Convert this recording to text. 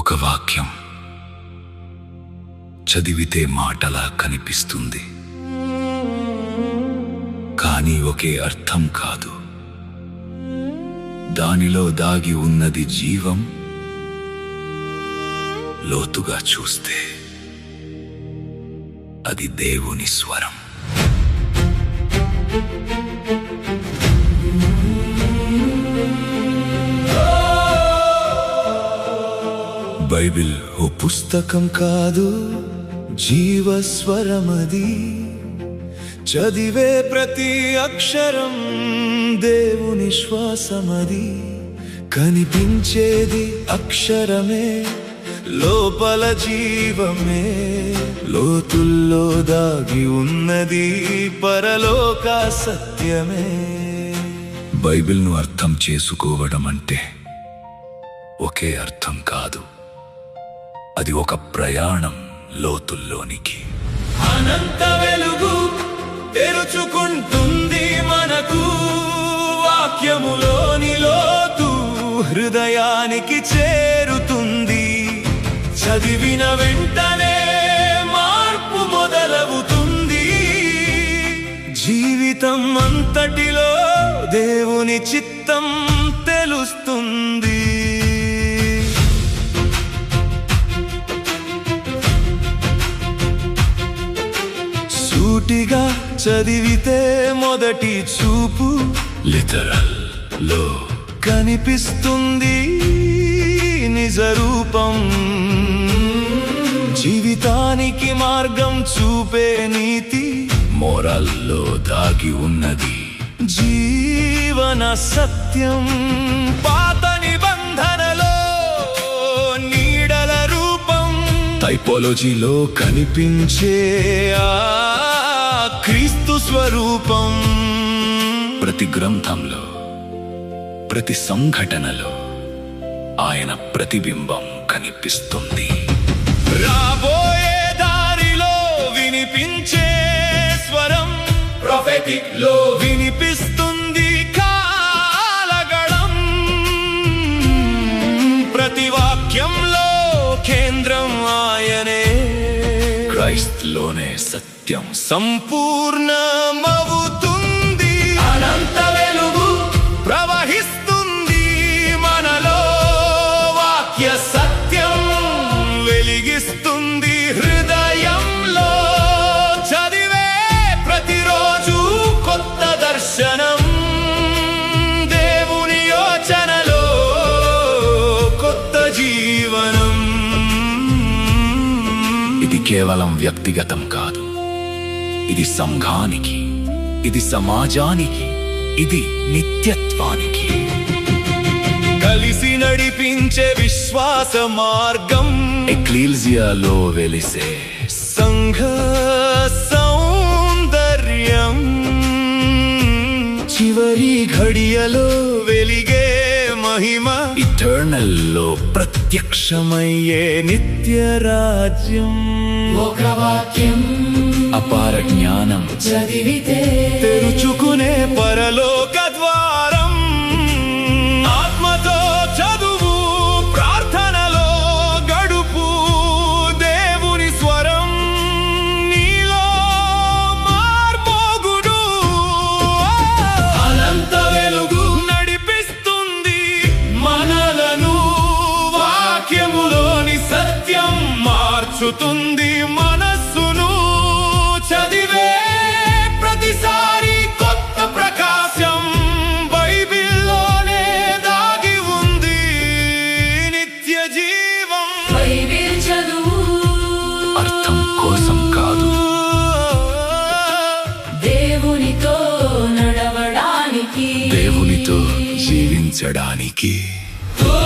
ఒక వాక్యం చదివితే మాటలా కనిపిస్తుంది, కానీ ఒకే అర్థం కాదు. దానిలో దాగి ఉన్నది జీవం. లోతుగా చూస్తే అది దేవుని స్వరం. బైబిల్ ఓ పుస్తకం కాదు, జీవస్వరమది. చదివే ప్రతి అక్షరం దేవుని శ్వాసమది. కనిపించేది అక్షరమే, లోపల జీవమే. లోతుల్లో దాగి ఉన్నది పరలోక సత్యమే. బైబిల్ను అర్థం చేసుకోవడం అంటే ఒకే అర్థం కాదు, అది ఒక ప్రయాణం లోతుల్లోనికి. అనంత వెలుగు తెరుచుకుంటుంది మనకు. వాక్యములోని లోతు హృదయానికి చేరుతుంది. చదివిన వెంటనే మార్పు మొదలవుతుంది. జీవితం అంతటిలో దేవుని చిత్తం తెలుస్తుంది. సూటిగా చదివితే మొదటి చూపు లిటరల్ లో కనిపిస్తుంది నిజ రూపం. జీవితానికి మార్గం చూపే నీతి మోరల్లో దాగి ఉన్నది. జీవన సత్యం పాత నిబంధనలో నీడల రూపం. టైపోలజీలో కనిపించే ఆ క్రీస్తు స్వరూపం. ప్రతి గ్రంథంలో, ప్రతి సంఘటనలో ఆయన ప్రతిబింబం కనిపిస్తుంది. రాబోయే దారిలో వినిపించే స్వరం ప్రొఫెటిక్ లో వినిపిస్తుంది కాలగడం. ప్రతి వాక్యంలో కేంద్రం ఆయనే. క్రైస్తలోనే సత్యం సంపూర్ణమవుతుంది. అనంత వెలుగు ప్రవహిస్తుంది మనలో. వాక్య సత్యం వెలిగిస్తుంది హృదయంలో. చదివే ప్రతిరోజు కొత్త దర్శనం. దేవుని యోచనలో కొత్త జీవనం. ఇది కేవలం వ్యక్తిగతం కాదు, ఇది సంఘానికి, ఇది సమాజానికి, ఇది నిత్యత్వానికి. కలిసి నడిపించే విశ్వాస మార్గం. ఎక్లీసియాలో వెలిసే సంఘ సౌందర్యం. చివరి ఘడియలో వెలిగే మహిమ. ఇటర్నల్ లో ప్రత్యక్షమయ్యే నిత్య రాజ్యం. ఒక వాక్యం అపార జ్ఞానం చదివితే తెరుచుకునే పరలోక ద్వారం. ఆత్మతో చదువు, ప్రార్థనలో గడుపు. దేవుని స్వరం నీలో మార్మోగుడు. అనంత వెలుగు నడిపిస్తుంది మనలను. వాక్యములోని సత్యం మార్చుతుంది మనస్సును. చదివే ప్రతిసారి కొత్త ప్రకాశం బైబిల్లోనే దాగి ఉంది నిత్య జీవం. బైబిల్ చదువు అర్థం కోసం కాదు, దేవునితో నడవడానికి, దేవునితో జీవించడానికి. ఓ